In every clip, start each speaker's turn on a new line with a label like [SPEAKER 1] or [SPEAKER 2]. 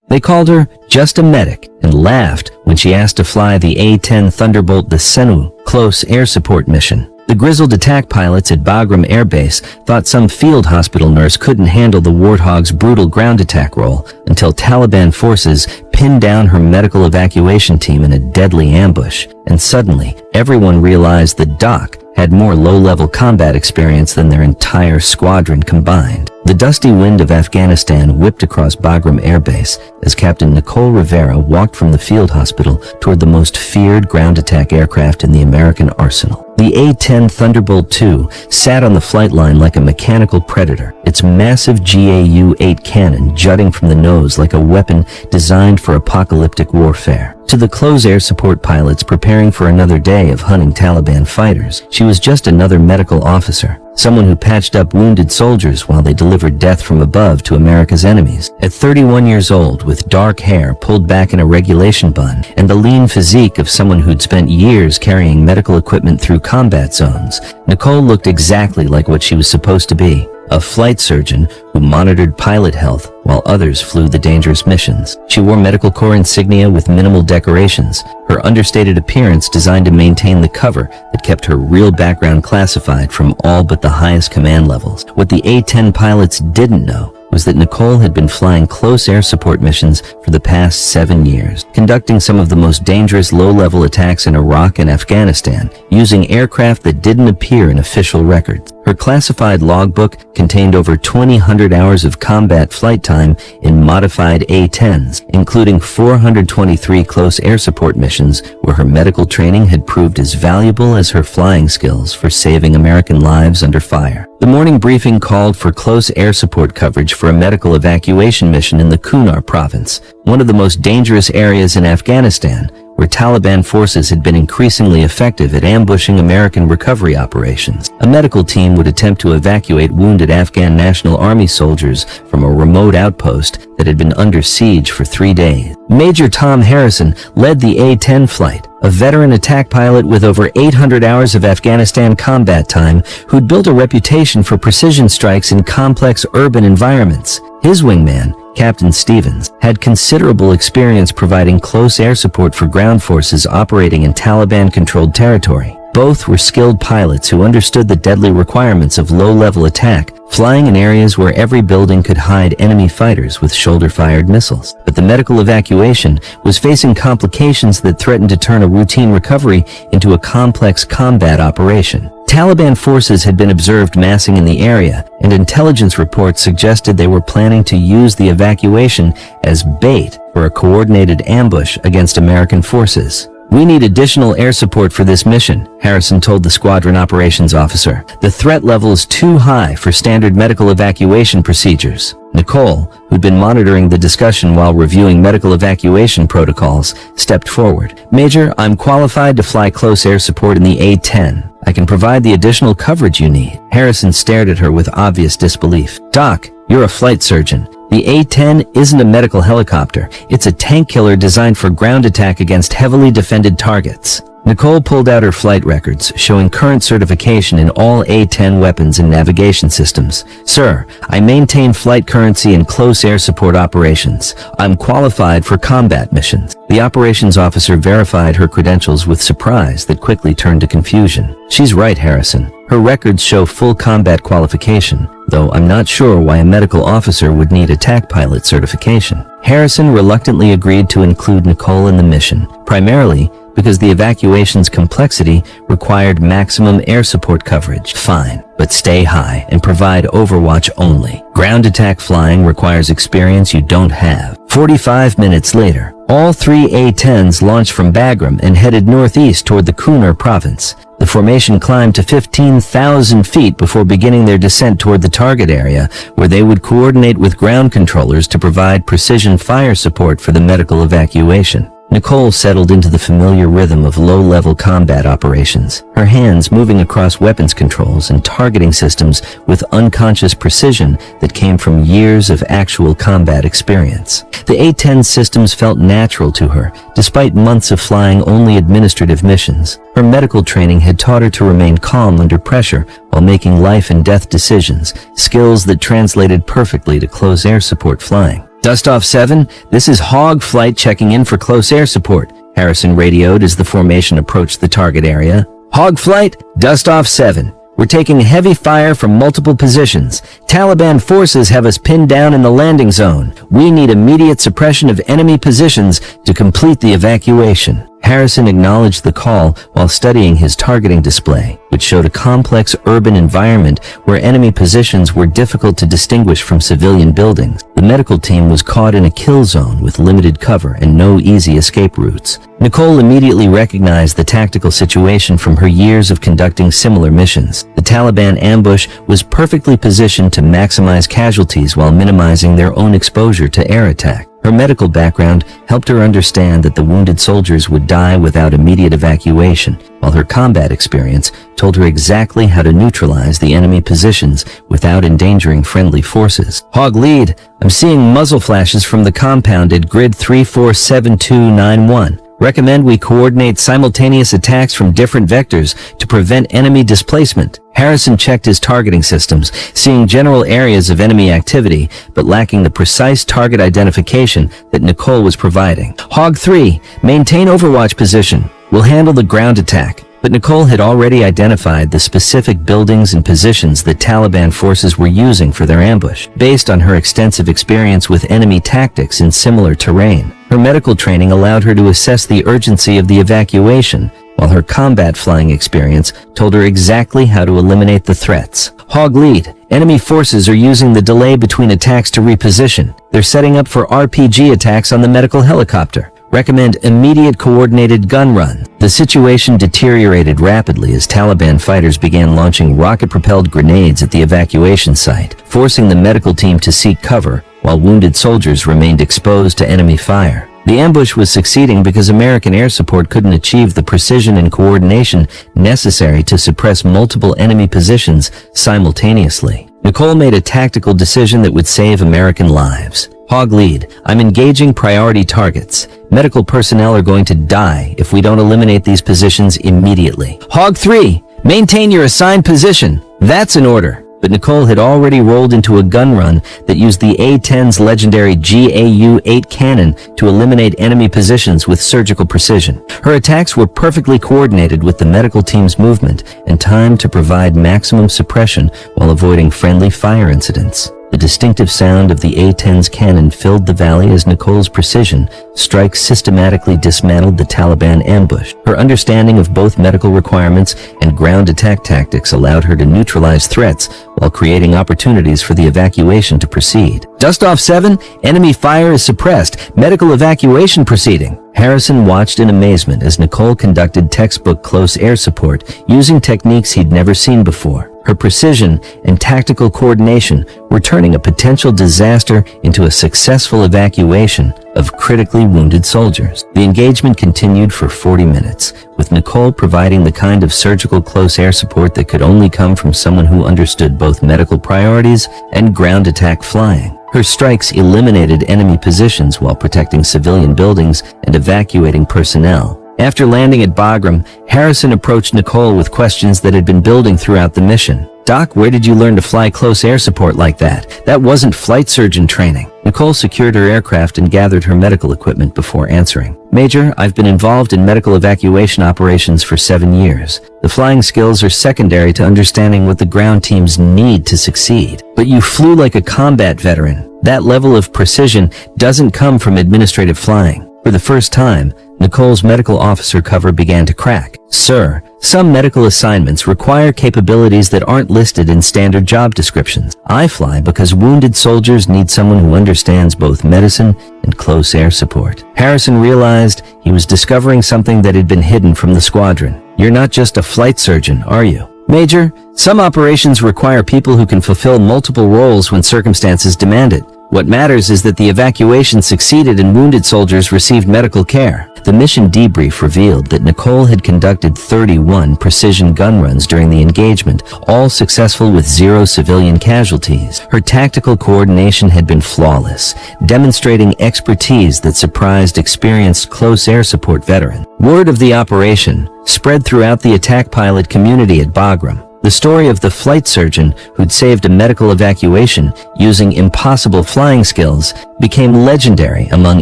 [SPEAKER 1] They called her just a medic and laughed when she asked to fly the A-10 Thunderbolt Desenu close air support mission. The grizzled attack pilots at Bagram Air Base thought some field hospital nurse couldn't handle the Warthog's brutal ground attack role until Taliban forces pinned down her medical evacuation team in a deadly ambush. And suddenly, everyone realized that Doc had more low-level combat experience than their entire squadron combined. The dusty wind of Afghanistan whipped across Bagram Air Base as Captain Nicole Rivera walked from the field hospital toward the most feared ground attack aircraft in the American arsenal. The A-10 Thunderbolt II sat on the flight line like a mechanical predator, its massive GAU-8 cannon jutting from the nose like a weapon designed for apocalyptic warfare. To the close air support pilots preparing for another day of hunting Taliban fighters, she was just another medical officer, someone who patched up wounded soldiers while they delivered death from above to America's enemies. At 31 years old, with dark hair pulled back in a regulation bun, and the lean physique of someone who'd spent years carrying medical equipment through combat zones, Nicole looked exactly like what she was supposed to be. A flight surgeon who monitored pilot health while others flew the dangerous missions. She wore medical corps insignia with minimal decorations, her understated appearance designed to maintain the cover that kept her real background classified from all but the highest command levels. What the A-10 pilots didn't know was that Nicole had been flying close air support missions for the past 7 years, conducting some of the most dangerous low-level attacks in Iraq and Afghanistan, using aircraft that didn't appear in official records. Her classified logbook contained over 2,000 hours of combat flight time in modified A-10s, including 423 close air support missions where her medical training had proved as valuable as her flying skills for saving American lives under fire. The morning briefing called for close air support coverage for a medical evacuation mission in the Kunar province, one of the most dangerous areas in Afghanistan, where Taliban forces had been increasingly effective at ambushing American recovery operations. A medical team would attempt to evacuate wounded Afghan National Army soldiers from a remote outpost that had been under siege for 3 days. Major Tom Harrison led the A-10 flight, a veteran attack pilot with over 800 hours of Afghanistan combat time who'd built a reputation for precision strikes in complex urban environments. His wingman, Captain Stevens, had considerable experience providing close air support for ground forces operating in Taliban-controlled territory. Both were skilled pilots who understood the deadly requirements of low-level attack, flying in areas where every building could hide enemy fighters with shoulder-fired missiles. But the medical evacuation was facing complications that threatened to turn a routine recovery into a complex combat operation. Taliban forces had been observed massing in the area, and intelligence reports suggested they were planning to use the evacuation as bait for a coordinated ambush against American forces. "We need additional air support for this mission," Harrison told the squadron operations officer. "The threat level is too high for standard medical evacuation procedures." Nicole, who'd been monitoring the discussion while reviewing medical evacuation protocols, stepped forward. "Major, I'm qualified to fly close air support in the A-10. I can provide the additional coverage you need." Harrison stared at her with obvious disbelief. "Doc, you're a flight surgeon. The A-10 isn't a medical helicopter. It's a tank killer designed for ground attack against heavily defended targets." Nicole pulled out her flight records, showing current certification in all A-10 weapons and navigation systems. "Sir, I maintain flight currency in close air support operations. I'm qualified for combat missions." The operations officer verified her credentials with surprise that quickly turned to confusion. "She's right, Harrison. Her records show full combat qualification, though I'm not sure why a medical officer would need attack pilot certification." Harrison reluctantly agreed to include Nicole in the mission, primarily because the evacuation's complexity required maximum air support coverage. "Fine, but stay high and provide overwatch only. Ground attack flying requires experience you don't have." 45 minutes later, all 3 A-10s launched from Bagram and headed northeast toward the Kunar province. The formation climbed to 15,000 feet before beginning their descent toward the target area, where they would coordinate with ground controllers to provide precision fire support for the medical evacuation. Nicole settled into the familiar rhythm of low-level combat operations, her hands moving across weapons controls and targeting systems with unconscious precision that came from years of actual combat experience. The A-10 systems felt natural to her, despite months of flying only administrative missions. Her medical training had taught her to remain calm under pressure while making life and death decisions, skills that translated perfectly to close air support flying. Dustoff 7, this is Hog Flight checking in for close air support, Harrison radioed as the formation approached the target area. Hog Flight, Dustoff 7. We're taking heavy fire from multiple positions. Taliban forces have us pinned down in the landing zone. We need immediate suppression of enemy positions to complete the evacuation. Harrison acknowledged the call while studying his targeting display, which showed a complex urban environment where enemy positions were difficult to distinguish from civilian buildings. The medical team was caught in a kill zone with limited cover and no easy escape routes. Nicole immediately recognized the tactical situation from her years of conducting similar missions. The Taliban ambush was perfectly positioned to maximize casualties while minimizing their own exposure to air attack. Her medical background helped her understand that the wounded soldiers would die without immediate evacuation, while her combat experience told her exactly how to neutralize the enemy positions without endangering friendly forces. Hog Lead, I'm seeing muzzle flashes from the compound at grid 347291. Recommend we coordinate simultaneous attacks from different vectors to prevent enemy displacement. Harrison checked his targeting systems, seeing general areas of enemy activity, but lacking the precise target identification that Nicole was providing. Hog 3, maintain overwatch position. We'll handle the ground attack. But Nicole had already identified the specific buildings and positions that Taliban forces were using for their ambush, based on her extensive experience with enemy tactics in similar terrain. Her medical training allowed her to assess the urgency of the evacuation, while her combat flying experience told her exactly how to eliminate the threats. Hog Lead, enemy forces are using the delay between attacks to reposition. They're setting up for RPG attacks on the medical helicopter. Recommend immediate coordinated gun run. The situation deteriorated rapidly as Taliban fighters began launching rocket-propelled grenades at the evacuation site, forcing the medical team to seek cover while wounded soldiers remained exposed to enemy fire. The ambush was succeeding because American air support couldn't achieve the precision and coordination necessary to suppress multiple enemy positions simultaneously. Nicole made a tactical decision that would save American lives. Hog Lead, I'm engaging priority targets. Medical personnel are going to die if we don't eliminate these positions immediately. Hog 3, maintain your assigned position. That's an order. But Nicole had already rolled into a gun run that used the A-10's legendary GAU-8 cannon to eliminate enemy positions with surgical precision. Her attacks were perfectly coordinated with the medical team's movement and timed to provide maximum suppression while avoiding friendly fire incidents. The distinctive sound of the A-10's cannon filled the valley as Nicole's precision strikes systematically dismantled the Taliban ambush. Her understanding of both medical requirements and ground attack tactics allowed her to neutralize threats while creating opportunities for the evacuation to proceed. Dustoff 7, enemy fire is suppressed. Medical evacuation proceeding. Harrison watched in amazement as Nicole conducted textbook close air support using techniques he'd never seen before. Her precision and tactical coordination were turning a potential disaster into a successful evacuation of critically wounded soldiers. The engagement continued for 40 minutes, with Nicole providing the kind of surgical close air support that could only come from someone who understood both medical priorities and ground attack flying. Her strikes eliminated enemy positions while protecting civilian buildings and evacuating personnel. After landing at Bagram, Harrison approached Nicole with questions that had been building throughout the mission. Doc, where did you learn to fly close air support like that? That wasn't flight surgeon training. Nicole secured her aircraft and gathered her medical equipment before answering. Major, I've been involved in medical evacuation operations for 7 years. The flying skills are secondary to understanding what the ground teams need to succeed. But you flew like a combat veteran. That level of precision doesn't come from administrative flying. For the first time, Nicole's medical officer cover began to crack. Sir, some medical assignments require capabilities that aren't listed in standard job descriptions. I fly because wounded soldiers need someone who understands both medicine and close air support. Harrison realized he was discovering something that had been hidden from the squadron. You're not just a flight surgeon, are you? Major, some operations require people who can fulfill multiple roles when circumstances demand it. What matters is that the evacuation succeeded and wounded soldiers received medical care. The mission debrief revealed that Nicole had conducted 31 precision gun runs during the engagement, all successful with 0 civilian casualties. Her tactical coordination had been flawless, demonstrating expertise that surprised experienced close air support veterans. Word of the operation spread throughout the attack pilot community at Bagram. The The story of the flight surgeon who'd saved a medical evacuation using impossible flying skills became legendary among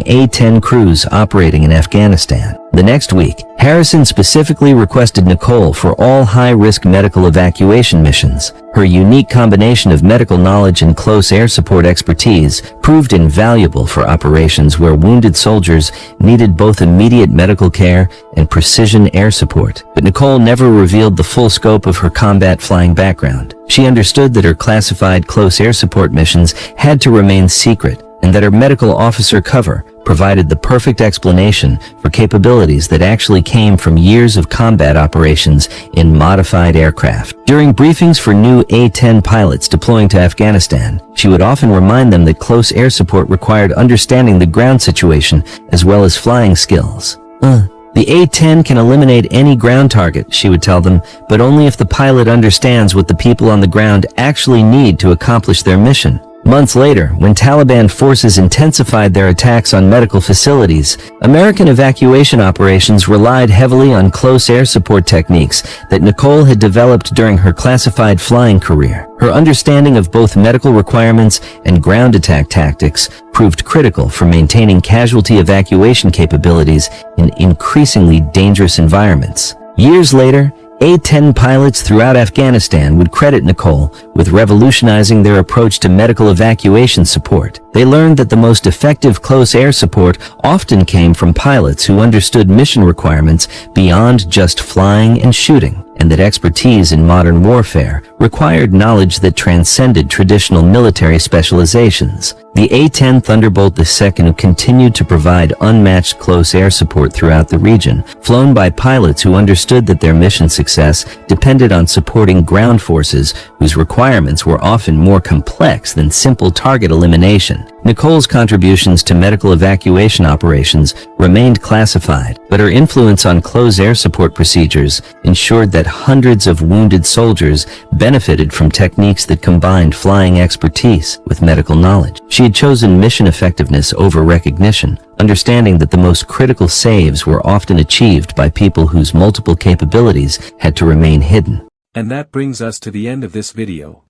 [SPEAKER 1] A-10 crews operating in Afghanistan. The next week, Harrison specifically requested Nicole for all high-risk medical evacuation missions. Her unique combination of medical knowledge and close air support expertise proved invaluable for operations where wounded soldiers needed both immediate medical care and precision air support. But Nicole never revealed the full scope of her combat flying background. She understood that her classified close air support missions had to remain secret, and that her medical officer cover provided the perfect explanation for capabilities that actually came from years of combat operations in modified aircraft. During briefings for new A-10 pilots deploying to Afghanistan, she would often remind them that close air support required understanding the ground situation as well as flying skills. The A-10 can eliminate any ground target, she would tell them, but only if the pilot understands what the people on the ground actually need to accomplish their mission. Months later, when Taliban forces intensified their attacks on medical facilities, American evacuation operations relied heavily on close air support techniques that Nicole had developed during her classified flying career. Her understanding of both medical requirements and ground attack tactics proved critical for maintaining casualty evacuation capabilities in increasingly dangerous environments. Years later, A-10 pilots throughout Afghanistan would credit Nicole with revolutionizing their approach to medical evacuation support. They learned that the most effective close air support often came from pilots who understood mission requirements beyond just flying and shooting, and that expertise in modern warfare required knowledge that transcended traditional military specializations. The A-10 Thunderbolt II continued to provide unmatched close air support throughout the region, flown by pilots who understood that their mission success depended on supporting ground forces whose requirements were often more complex than simple target elimination. Nicole's contributions to medical evacuation operations remained classified, but her influence on close air support procedures ensured that hundreds of wounded soldiers benefited from techniques that combined flying expertise with medical knowledge. She had chosen mission effectiveness over recognition, understanding that the most critical saves were often achieved by people whose multiple capabilities had to remain hidden.
[SPEAKER 2] And that brings us to the end of this video.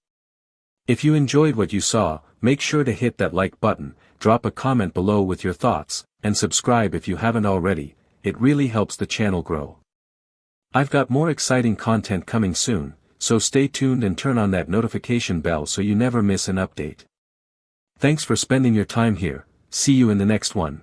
[SPEAKER 2] If you enjoyed what you saw, make sure to hit that like button, drop a comment below with your thoughts, and subscribe if you haven't already. It really helps the channel grow. I've got more exciting content coming soon, so stay tuned and turn on that notification bell so you never miss an update. Thanks for spending your time here. See you in the next one.